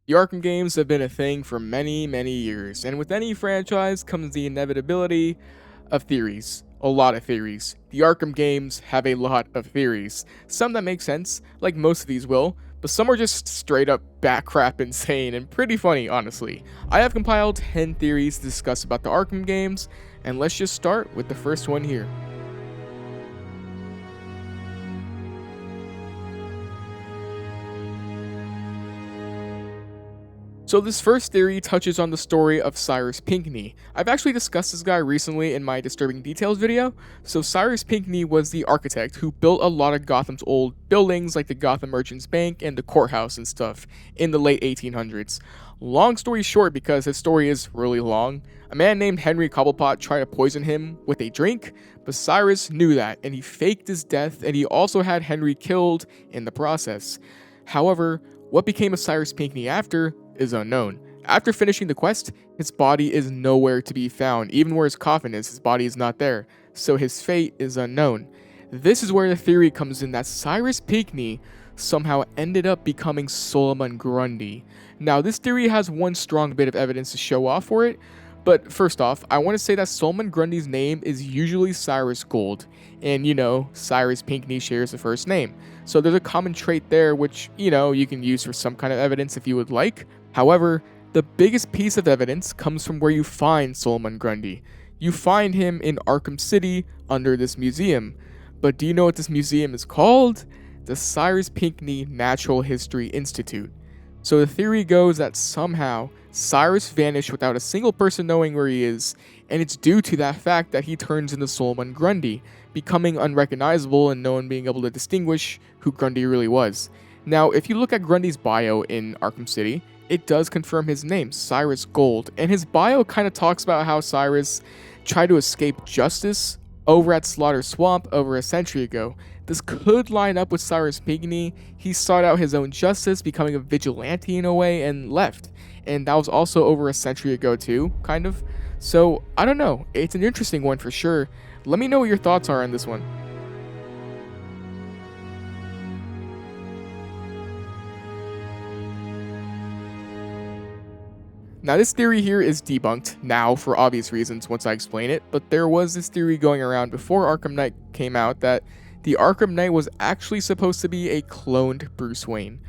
The Arkham games have been a thing for many, many years, and with any franchise comes the inevitability of theories. A lot of theories. The Arkham games have a lot of theories. Some that make sense, like most of these will, but some are just straight up batcrap insane and pretty funny, honestly. I have compiled 10 theories to discuss about the Arkham games, and let's just start with the first one here. So this first theory touches on the story of Cyrus Pinkney. I've actually discussed this guy recently in my Disturbing Details video. So Cyrus Pinkney was the architect who built a lot of Gotham's old buildings like the Gotham Merchants Bank and the courthouse and stuff in the late 1800s. Long story short, because his story is really long, a man named Henry Cobblepot tried to poison him with a drink, but Cyrus knew that and he faked his death, and he also had Henry killed in the process. However, what became of Cyrus Pinkney after is unknown. After finishing the quest, his body is nowhere to be found. Even where his coffin is, his body is not there. So his fate is unknown. This is where the theory comes in that Cyrus Pinkney somehow ended up becoming Solomon Grundy. Now, this theory has one strong bit of evidence to show off for it, but first off, I want to say that Solomon Grundy's name is usually Cyrus Gold, and Cyrus Pinkney shares the first name. So there's a common trait there which, you can use for some kind of evidence if you would like. However, the biggest piece of evidence comes from where you find Solomon Grundy. You find him in Arkham City under this museum. But do you know what this museum is called? The Cyrus Pinkney Natural History Institute. So the theory goes that somehow Cyrus vanished without a single person knowing where he is, and it's due to that fact that he turns into Solomon Grundy, becoming unrecognizable and no one being able to distinguish who Grundy really was. Now, if you look at Grundy's bio in Arkham City, it does confirm his name, Cyrus Gold, and his bio kind of talks about how Cyrus tried to escape justice over at Slaughter Swamp over a century ago. This could line up with Cyrus Pinkney. He sought out his own justice, becoming a vigilante in a way, and left. And that was also over a century ago too, kind of. So, I don't know. It's an interesting one for sure. Let me know what your thoughts are on this one. Now, this theory here is debunked now for obvious reasons once I explain it, but there was this theory going around before Arkham Knight came out that the Arkham Knight was actually supposed to be a cloned Bruce Wayne.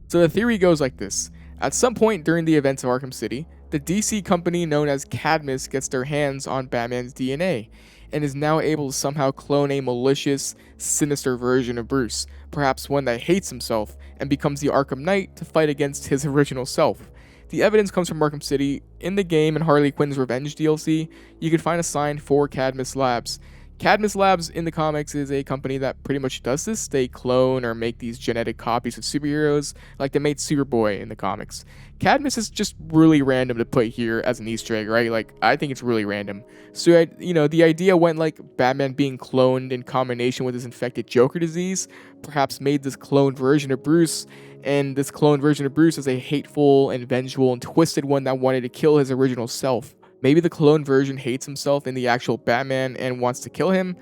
So the theory goes like this. At some point during the events of Arkham City, the DC company known as Cadmus gets their hands on Batman's DNA, and is now able to somehow clone a malicious, sinister version of Bruce, perhaps one that hates himself, and becomes the Arkham Knight to fight against his original self. The evidence comes from Arkham City. In the game and Harley Quinn's Revenge DLC, you can find a sign for Cadmus Labs. Cadmus Labs in the comics is a company that pretty much does this. They clone or make these genetic copies of superheroes, like they made Superboy in the comics. Cadmus is just really random to put here as an Easter egg, right? Like, I think it's really random. So, the idea went like Batman being cloned in combination with his infected Joker disease, perhaps made this cloned version of Bruce, and this cloned version of Bruce is a hateful and vengeful and twisted one that wanted to kill his original self. Maybe the clone version hates himself in the actual Batman and wants to kill him.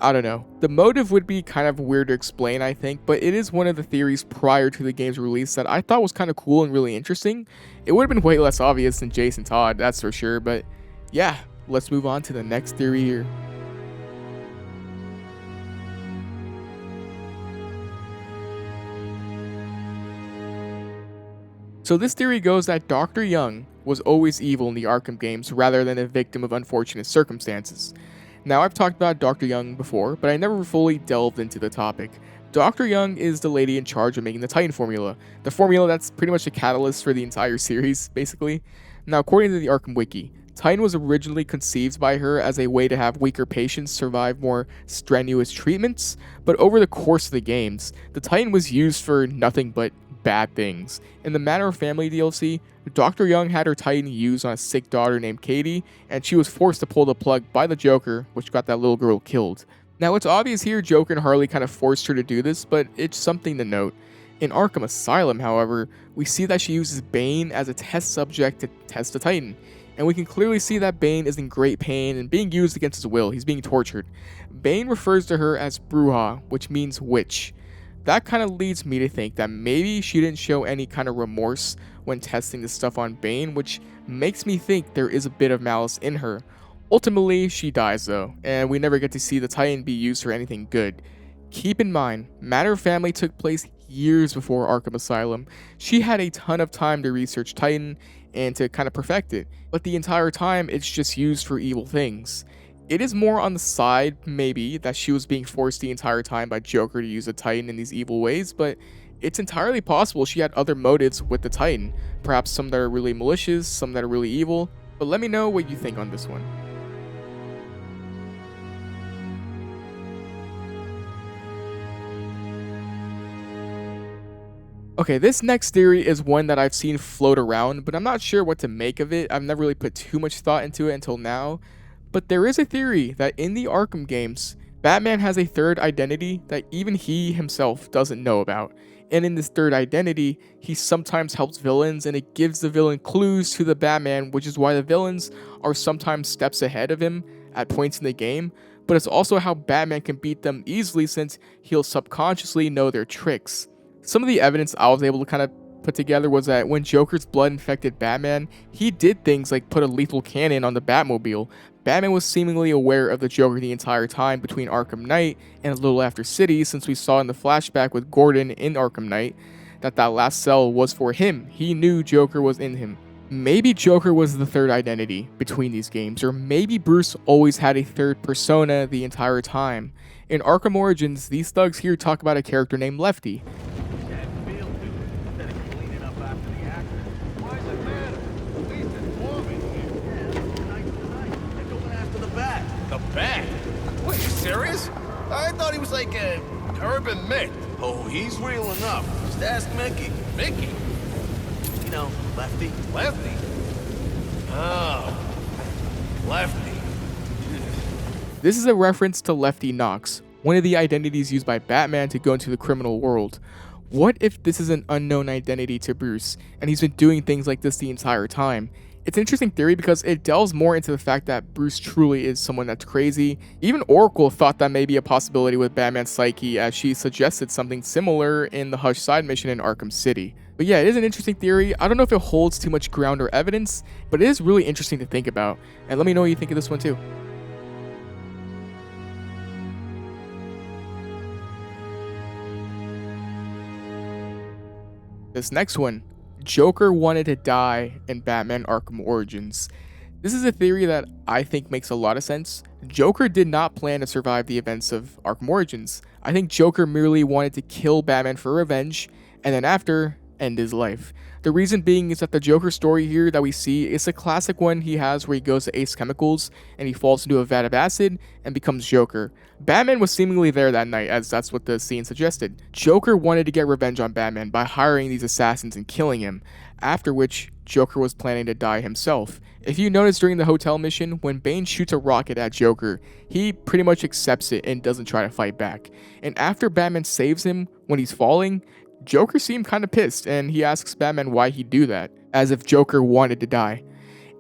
I don't know. The motive would be kind of weird to explain, I think, but it is one of the theories prior to the game's release that I thought was kind of cool and really interesting. It would have been way less obvious than Jason Todd, that's for sure, but yeah, let's move on to the next theory here. So this theory goes that Dr. Young was always evil in the Arkham games rather than a victim of unfortunate circumstances. Now, I've talked about Dr. Young before, but I never fully delved into the topic. Dr. Young is the lady in charge of making the Titan formula, the formula that's pretty much the catalyst for the entire series, basically. Now, according to the Arkham Wiki, Titan was originally conceived by her as a way to have weaker patients survive more strenuous treatments, but over the course of the games, the Titan was used for nothing but bad things. In the Matter of Family DLC, Dr. Young had her Titan used on a sick daughter named Katie, and she was forced to pull the plug by the Joker, which got that little girl killed. Now, it's obvious here Joker and Harley kind of forced her to do this, but it's something to note. In Arkham Asylum, however, we see that she uses Bane as a test subject to test the Titan, and we can clearly see that Bane is in great pain and being used against his will. He's being tortured. Bane refers to her as Bruja, which means witch. That kind of leads me to think that maybe she didn't show any kind of remorse when testing this stuff on Bane, which makes me think there is a bit of malice in her. Ultimately, she dies though, and we never get to see the Titan be used for anything good. Keep in mind, Matter Family took place years before Arkham Asylum. She had a ton of time to research Titan and to kind of perfect it, but the entire time it's just used for evil things. It is more on the side, maybe, that she was being forced the entire time by Joker to use the Titan in these evil ways, but it's entirely possible she had other motives with the Titan. Perhaps some that are really malicious, some that are really evil, but let me know what you think on this one. Okay, this next theory is one that I've seen float around, but I'm not sure what to make of it. I've never really put too much thought into it until now. But there is a theory that in the Arkham games, Batman has a third identity that even he himself doesn't know about. And in this third identity, he sometimes helps villains and it gives the villain clues to the Batman, which is why the villains are sometimes steps ahead of him at points in the game. But it's also how Batman can beat them easily since he'll subconsciously know their tricks. Some of the evidence I was able to kind of put together was that when Joker's blood infected Batman, he did things like put a lethal cannon on the Batmobile. Batman was seemingly aware of the Joker the entire time between Arkham Knight and a little after City, since we saw in the flashback with Gordon in Arkham Knight that last cell was for him. He knew Joker was in him. Maybe Joker was the third identity between these games, or maybe Bruce always had a third persona the entire time. In Arkham Origins, these thugs here talk about a character named Lefty. Bat? What, you serious? I thought he was like a urban myth. Oh, he's real enough. Just ask Mickey. Mickey? You know, Lefty. Lefty? Oh, Lefty. This is a reference to Lefty Knox, one of the identities used by Batman to go into the criminal world. What if this is an unknown identity to Bruce, and he's been doing things like this the entire time? It's an interesting theory because it delves more into the fact that Bruce truly is someone that's crazy. Even Oracle thought that may be a possibility with Batman's psyche, as she suggested something similar in the Hush side mission in Arkham City. But yeah, it is an interesting theory. I don't know if it holds too much ground or evidence, but it is really interesting to think about. And let me know what you think of this one too. This next one, Joker wanted to die in Batman Arkham Origins. This is a theory that I think makes a lot of sense. Joker did not plan to survive the events of Arkham Origins. I think Joker merely wanted to kill Batman for revenge, and then after, end his life. The reason being is that the Joker story here that we see is a classic one he has where he goes to Ace Chemicals and he falls into a vat of acid and becomes Joker. Batman was seemingly there that night, as that's what the scene suggested. Joker wanted to get revenge on Batman by hiring these assassins and killing him, after which Joker was planning to die himself. If you notice during the hotel mission, when Bane shoots a rocket at Joker, he pretty much accepts it and doesn't try to fight back. And after Batman saves him when he's falling, Joker seemed kind of pissed, and he asks Batman why he'd do that, as if Joker wanted to die.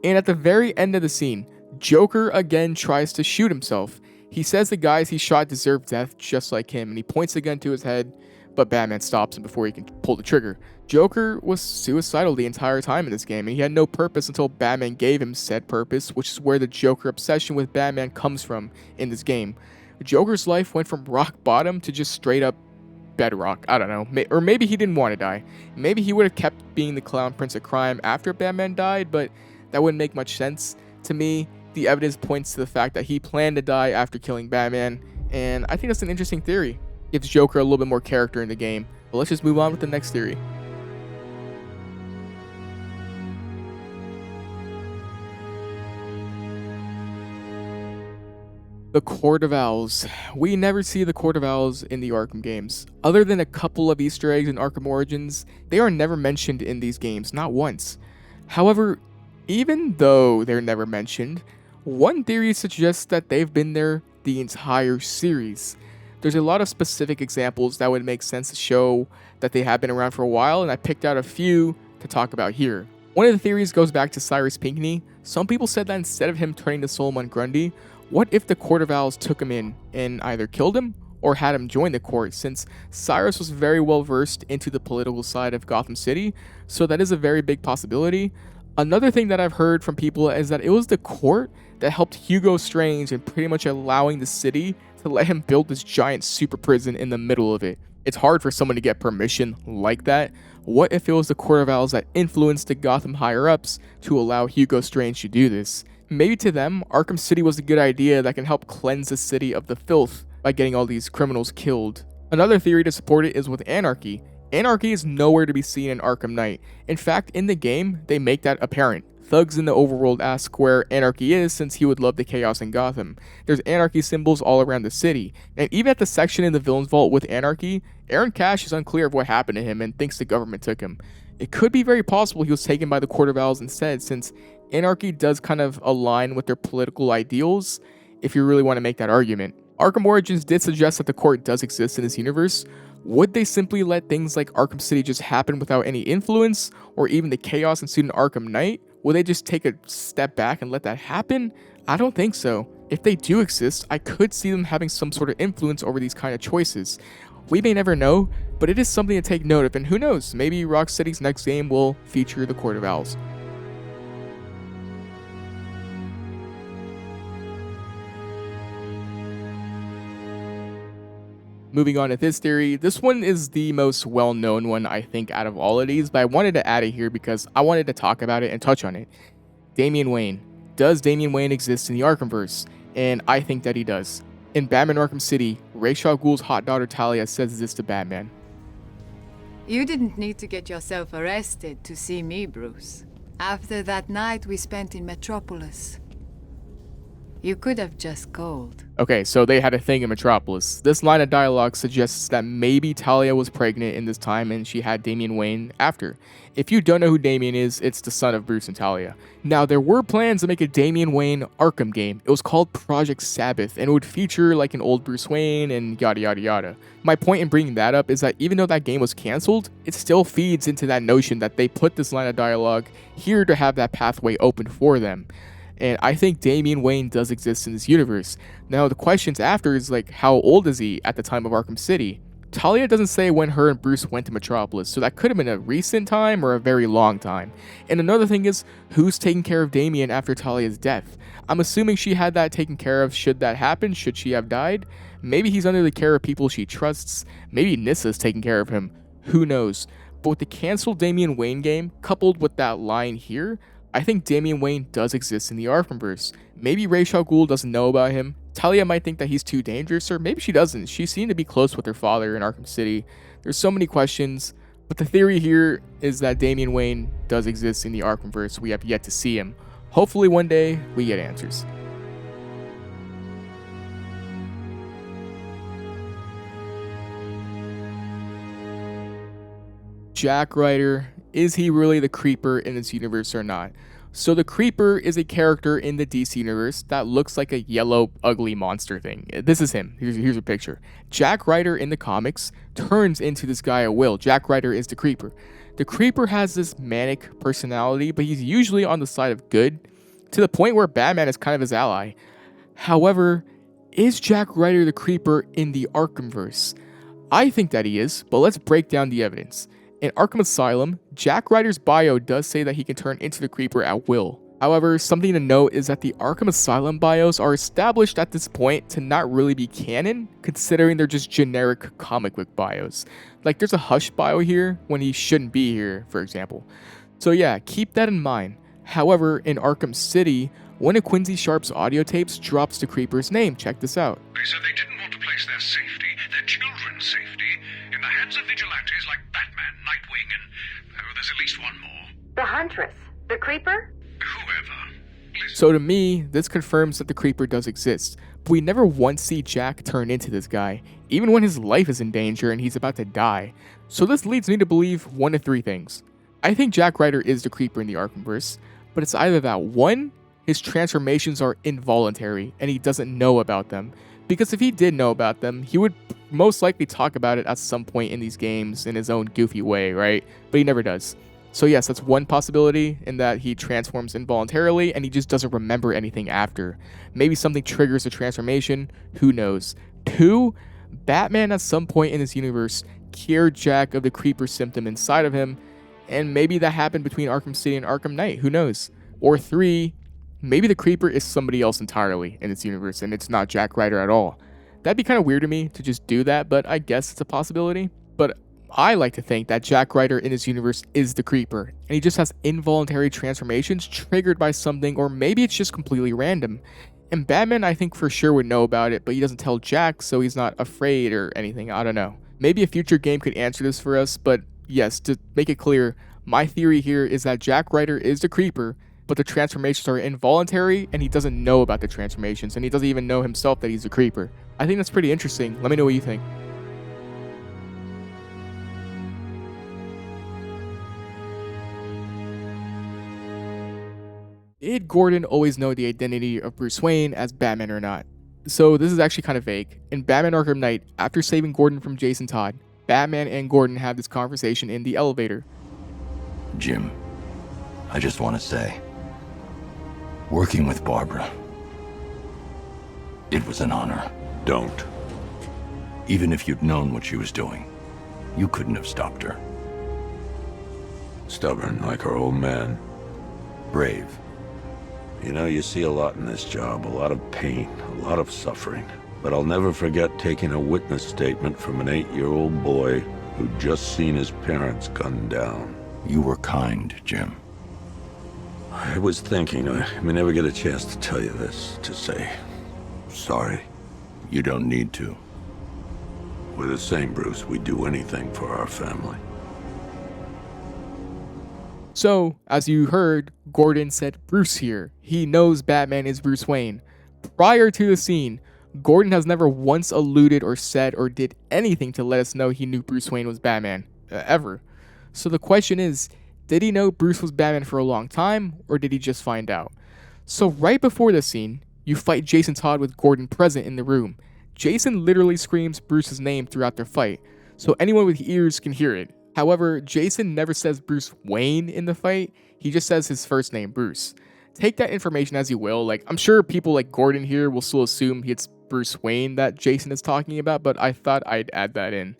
And at the very end of the scene, Joker again tries to shoot himself. He says the guys he shot deserve death just like him, and he points the gun to his head, but Batman stops him before he can pull the trigger. Joker was suicidal the entire time in this game, and he had no purpose until Batman gave him said purpose, which is where the Joker obsession with Batman comes from in this game. Joker's life went from rock bottom to just straight up bedrock. I don't know. Or maybe he didn't want to die. Maybe he would have kept being the clown prince of crime after Batman died, but that wouldn't make much sense to me. The evidence points to the fact that he planned to die after killing Batman, and I think that's an interesting theory. Gives Joker a little bit more character in the game. But let's just move on with the next theory. The Court of Owls. We never see the Court of Owls in the Arkham games. Other than a couple of Easter eggs in Arkham Origins, they are never mentioned in these games, not once. However, even though they're never mentioned, one theory suggests that they've been there the entire series. There's a lot of specific examples that would make sense to show that they have been around for a while, and I picked out a few to talk about here. One of the theories goes back to Cyrus Pinkney. Some people said that instead of him turning to Solomon Grundy, what if the Court of Owls took him in and either killed him or had him join the court, since Cyrus was very well versed into the political side of Gotham City, so that is a very big possibility. Another thing that I've heard from people is that it was the court that helped Hugo Strange in pretty much allowing the city to let him build this giant super prison in the middle of it. It's hard for someone to get permission like that. What if it was the Court of Owls that influenced the Gotham higher-ups to allow Hugo Strange to do this? Maybe to them, Arkham City was a good idea that can help cleanse the city of the filth by getting all these criminals killed. Another theory to support it is with anarchy. Anarchy is nowhere to be seen in Arkham Knight. In fact, in the game, they make that apparent. Thugs in the overworld ask where Anarchy is, since he would love the chaos in Gotham. There's Anarchy symbols all around the city, and even at the section in the Villain's Vault with Anarchy, Aaron Cash is unclear of what happened to him and thinks the government took him. It could be very possible he was taken by the Court of Owls instead, since Anarchy does kind of align with their political ideals, if you really want to make that argument. Arkham Origins did suggest that the court does exist in this universe. Would they simply let things like Arkham City just happen without any influence, or even the chaos ensued in Arkham Knight? Will they just take a step back and let that happen? I don't think so. If they do exist, I could see them having some sort of influence over these kind of choices. We may never know, but it is something to take note of, and who knows, maybe Rocksteady's next game will feature the Court of Owls. Moving on to this theory, this one is the most well-known one I think out of all of these, but I wanted to add it here because I wanted to talk about it and touch on it. Damian Wayne. Does Damian Wayne exist in the Arkhamverse? And I think that he does. In Batman Arkham City, Ra's al Ghul's hot daughter Talia says this to Batman. You didn't need to get yourself arrested to see me, Bruce. After that night we spent in Metropolis, you could have just called. Okay, so they had a thing in Metropolis. This line of dialogue suggests that maybe Talia was pregnant in this time and she had Damian Wayne after. If you don't know who Damian is, it's the son of Bruce and Talia. Now, there were plans to make a Damian Wayne Arkham game. It was called Project Sabbath, and it would feature like an old Bruce Wayne and yada yada yada. My point in bringing that up is that even though that game was cancelled, it still feeds into that notion that they put this line of dialogue here to have that pathway open for them. And I think Damian Wayne does exist in this universe. Now, the questions after is like, how old is he at the time of Arkham City? Talia doesn't say when her and Bruce went to Metropolis, so that could have been a recent time or a very long time. And another thing is, who's taking care of Damian after Talia's death? I'm assuming she had that taken care of should that happen, should she have died. Maybe he's under the care of people she trusts. Maybe Nissa's taking care of him. Who knows? But with the cancelled Damian Wayne game, coupled with that line here, I think Damian Wayne does exist in the Arkhamverse. Maybe Ra's al Ghul doesn't know about him. Talia might think that he's too dangerous, or maybe she doesn't. She seemed to be close with her father in Arkham City. There's so many questions, but the theory here is that Damian Wayne does exist in the Arkhamverse. We have yet to see him. Hopefully one day we get answers. Jack Ryder. Is he really the Creeper in this universe or not? So the Creeper is a character in the DC universe that looks like a yellow, ugly monster thing. This is him. Here's a picture. Jack Ryder in the comics turns into this guy at will. Jack Ryder is the Creeper. The Creeper has this manic personality, but he's usually on the side of good, to the point where Batman is kind of his ally. However, is Jack Ryder the Creeper in the Arkhamverse? I think that he is, but let's break down the evidence. In Arkham Asylum, Jack Ryder's bio does say that he can turn into the Creeper at will. However, something to note is that the Arkham Asylum bios are established at this point to not really be canon, considering they're just generic comic book bios. Like, there's a Hush bio here when he shouldn't be here, for example. So yeah, keep that in mind. However, in Arkham City, one of Quincy Sharp's audio tapes drops the Creeper's name. Check this out. They said they didn't want to place their safety, their children's safety, in the hands of vigilantes like Batman, Nightwing, and there's at least one more. The Huntress. The Creeper? Whoever. Listen. So to me, this confirms that the Creeper does exist, but we never once see Jack turn into this guy, even when his life is in danger and he's about to die. So this leads me to believe one of three things. I think Jack Ryder is the Creeper in the Arkhamverse, but it's either that one, his transformations are involuntary and he doesn't know about them, because if he did know about them, he would most likely talk about it at some point in these games in his own goofy way, right? But he never does. So yes, that's one possibility, in that he transforms involuntarily and he just doesn't remember anything after. Maybe something triggers a transformation, who knows. Two, Batman at some point in this universe cured Jack of the creeper symptom inside of him, and maybe that happened between Arkham City and Arkham Knight, who knows? Or 3, maybe the creeper is somebody else entirely in this universe and it's not Jack Ryder at all. That'd be kind of weird to me to just do that, but I guess it's a possibility. But I like to think that Jack Ryder in this universe is the creeper, and he just has involuntary transformations triggered by something, or maybe it's just completely random. And Batman, I think for sure would know about it, but he doesn't tell Jack, so he's not afraid or anything. I don't know. Maybe a future game could answer this for us, but yes, to make it clear, my theory here is that Jack Ryder is the creeper, but the transformations are involuntary, and he doesn't know about the transformations, and he doesn't even know himself that he's a creeper. I think that's pretty interesting. Let me know what you think. Did Gordon always know the identity of Bruce Wayne as Batman or not? So this is actually kind of vague. In Batman Arkham Knight, after saving Gordon from Jason Todd, Batman and Gordon have this conversation in the elevator. Jim, I just want to say, working with Barbara, it was an honor. Don't. Even if you'd known what she was doing, you couldn't have stopped her. Stubborn like her old man. Brave. You know, you see a lot in this job, a lot of pain, a lot of suffering. But I'll never forget taking a witness statement from an 8-year-old boy who'd just seen his parents gunned down. You were kind, Jim. I was thinking I may never get a chance to tell you this, to say sorry. You don't need to. We're the same, Bruce. We'd do anything for our family. So, as you heard, Gordon said Bruce here. He knows Batman is Bruce Wayne. Prior to the scene, Gordon has never once alluded or said or did anything to let us know he knew Bruce Wayne was Batman. Ever. So the question is, did he know Bruce was Batman for a long time, or did he just find out? So right before the scene, you fight Jason Todd with Gordon present in the room. Jason literally screams Bruce's name throughout their fight, so anyone with ears can hear it. However, Jason never says Bruce Wayne in the fight, he just says his first name, Bruce. Take that information as you will, like, I'm sure people like Gordon here will still assume it's Bruce Wayne that Jason is talking about, but I thought I'd add that in.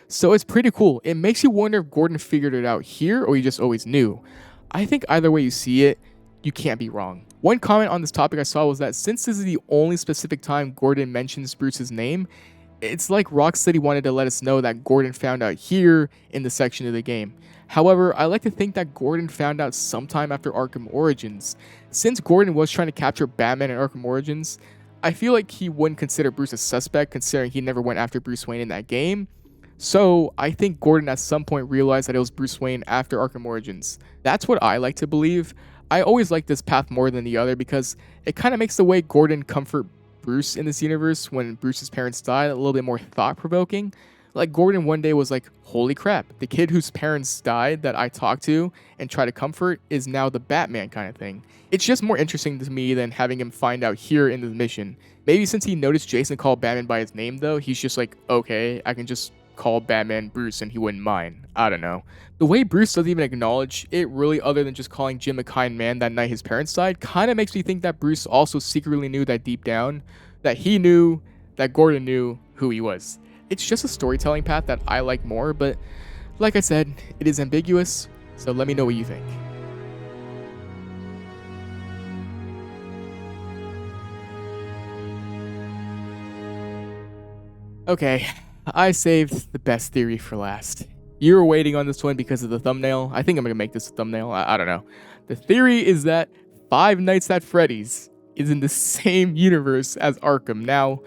So it's pretty cool. It makes you wonder if Gordon figured it out here or he just always knew. I think either way you see it, you can't be wrong. One comment on this topic I saw was that since this is the only specific time Gordon mentions Bruce's name, it's like Rocksteady wanted to let us know that Gordon found out here in the section of the game. However, I like to think that Gordon found out sometime after Arkham Origins. Since Gordon was trying to capture Batman in Arkham Origins, I feel like he wouldn't consider Bruce a suspect considering he never went after Bruce Wayne in that game. So I think Gordon at some point realized that it was Bruce Wayne after Arkham Origins. That's what I like to believe. I always like this path more than the other because it kind of makes the way Gordon comfort Bruce in this universe when Bruce's parents died a little bit more thought-provoking. Like Gordon one day was like, holy crap, the kid whose parents died that I talked to and try to comfort is now the Batman kind of thing. It's just more interesting to me than having him find out here in the mission. Maybe since he noticed Jason call Batman by his name though, he's just like, okay, I can just call Batman Bruce and he wouldn't mind. I don't know. The way Bruce doesn't even acknowledge it really other than just calling Jim a kind man that night his parents died kind of makes me think that Bruce also secretly knew that deep down, that he knew that Gordon knew who he was. It's just a storytelling path that I like more, but like I said, it is ambiguous, so let me know what you think. Okay, I saved the best theory for last. You were waiting on this one because of the thumbnail. I think I'm going to make this a thumbnail. I don't know. The theory is that Five Nights at Freddy's is in the same universe as Arkham. Now,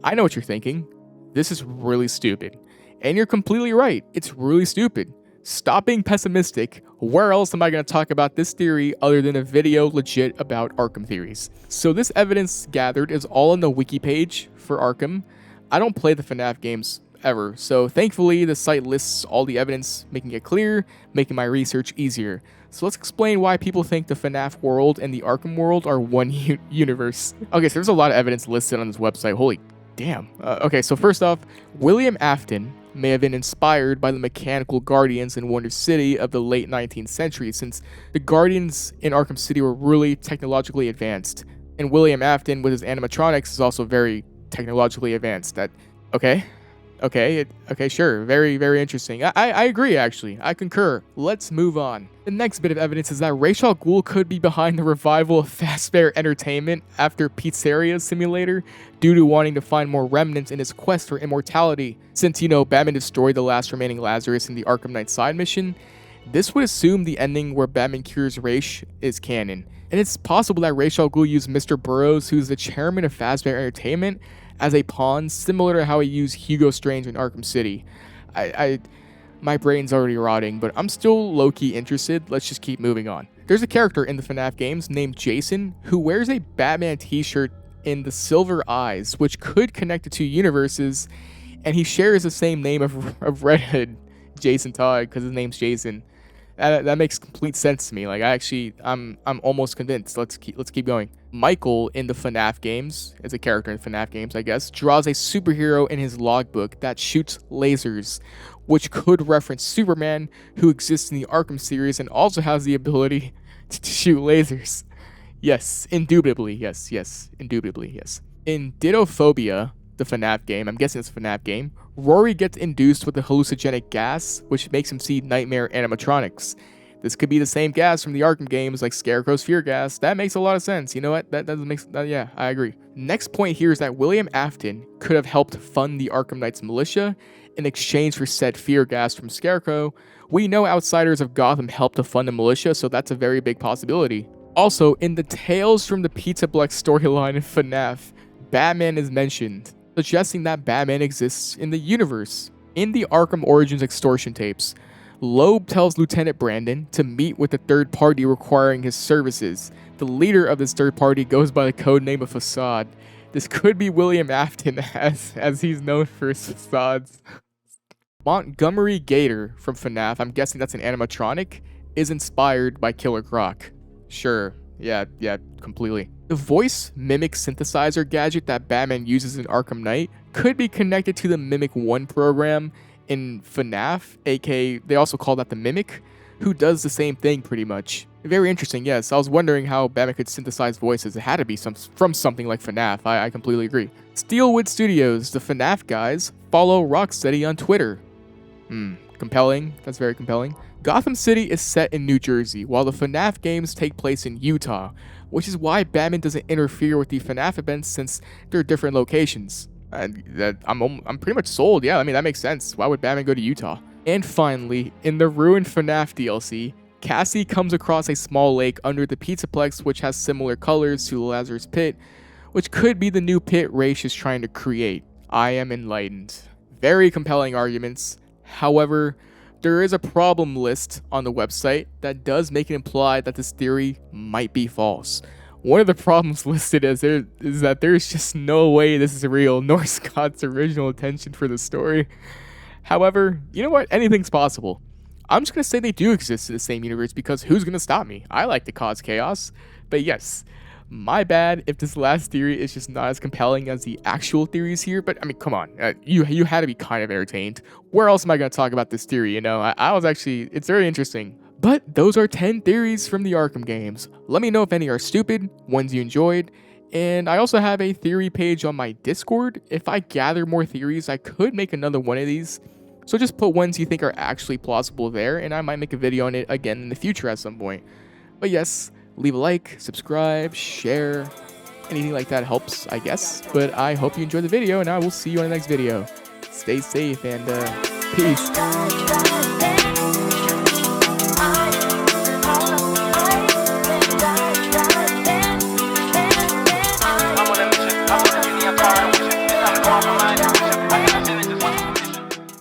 I know what you're thinking. This is really stupid. And you're completely right. It's really stupid. Stop being pessimistic. Where else am I going to talk about this theory other than a video legit about Arkham theories? So this evidence gathered is all on the wiki page for Arkham. I don't play the FNAF games ever, so thankfully the site lists all the evidence, making it clear, making my research easier. So let's explain why people think the FNAF world and the Arkham world are one universe. Okay, so there's a lot of evidence listed on this website. Holy damn. Okay, so first off, William Afton may have been inspired by the mechanical guardians in Wonder City of the late 19th century, since the guardians in Arkham City were really technologically advanced. And William Afton, with his animatronics, is also very technologically advanced, that Okay. Okay, sure. Very, very interesting. I agree, actually. I concur. Let's move on. The next bit of evidence is that Ra's al Ghul could be behind the revival of Fazbear Entertainment after Pizzeria Simulator due to wanting to find more remnants in his quest for immortality. Since, Batman destroyed the last remaining Lazarus in the Arkham Knight side mission, this would assume the ending where Batman cures Ra's is canon. And it's possible that Ra's al Ghul used Mr. Burroughs, who's the chairman of Fazbear Entertainment, as a pawn, similar to how he used Hugo Strange in Arkham City. My brain's already rotting, but I'm still low-key interested. Let's just keep moving on. There's a character in the FNAF games named Jason who wears a Batman t-shirt in the Silver Eyes, which could connect the two universes, and he shares the same name of Red Hood, Jason Todd, because his name's Jason. That makes complete sense to me. Like, I'm almost convinced. Let's keep going. Michael in the FNAF games, as a character in FNAF games, I guess, draws a superhero in his logbook that shoots lasers, which could reference Superman, who exists in the Arkham series and also has the ability to shoot lasers. Yes, indubitably, yes, indubitably, yes. In Dittophobia, the FNAF game, I'm guessing it's a FNAF game, Rory gets induced with a hallucinogenic gas, which makes him see nightmare animatronics. This could be the same gas from the Arkham games, like Scarecrow's fear gas. That makes a lot of sense. You know what? That doesn't make yeah, I agree. Next point here is that William Afton could have helped fund the Arkham Knight's militia in exchange for said fear gas from Scarecrow. We know Outsiders of Gotham helped to fund the militia, so that's a very big possibility. Also, in the Tales from the Pizza Black storyline in FNAF, Batman is mentioned, suggesting that Batman exists in the universe. In the Arkham Origins extortion tapes, Loeb tells Lieutenant Brandon to meet with the third party requiring his services. The leader of this third party goes by the codename of Facade. This could be William Afton, as he's known for his facades. Montgomery Gator from FNAF, I'm guessing that's an animatronic, is inspired by Killer Croc. Sure, yeah, completely. The voice mimic synthesizer gadget that Batman uses in Arkham Knight could be connected to the Mimic 1 program in FNAF, aka they also call that the Mimic, who does the same thing pretty much. Very interesting, yes. I was wondering how Batman could synthesize voices. It had to be from something like FNAF. I completely agree. Steelwood Studios, the FNAF guys, follow Rocksteady on Twitter. Compelling. That's very compelling. Gotham City is set in New Jersey, while the FNAF games take place in Utah, which is why Batman doesn't interfere with the FNAF events since they're different locations. And I'm pretty much sold. Yeah, I mean, that makes sense. Why would Batman go to Utah? And finally, in the Ruined FNAF DLC, Cassie comes across a small lake under the Pizzaplex which has similar colors to the Lazarus Pit, which could be the new pit Ra's is trying to create. I am enlightened. Very compelling arguments. However, there is a problem list on the website that does make it imply that this theory might be false. One of the problems listed is that there's just no way this is real, nor Scott's original intention for the story. However, you know what? Anything's possible. I'm just going to say they do exist in the same universe because who's going to stop me? I like to cause chaos. But yes, my bad if this last theory is just not as compelling as the actual theories here. But I mean, come on. You had to be kind of entertained. Where else am I going to talk about this theory? You know, I was actually, it's very interesting. But those are 10 theories from the Arkham games. Let me know if any are stupid, ones you enjoyed. And I also have a theory page on my Discord. If I gather more theories, I could make another one of these. So just put ones you think are actually plausible there, and I might make a video on it again in the future at some point. But yes, leave a like, subscribe, share, anything like that helps, I guess. But I hope you enjoyed the video, and I will see you on the next video. Stay safe, and peace.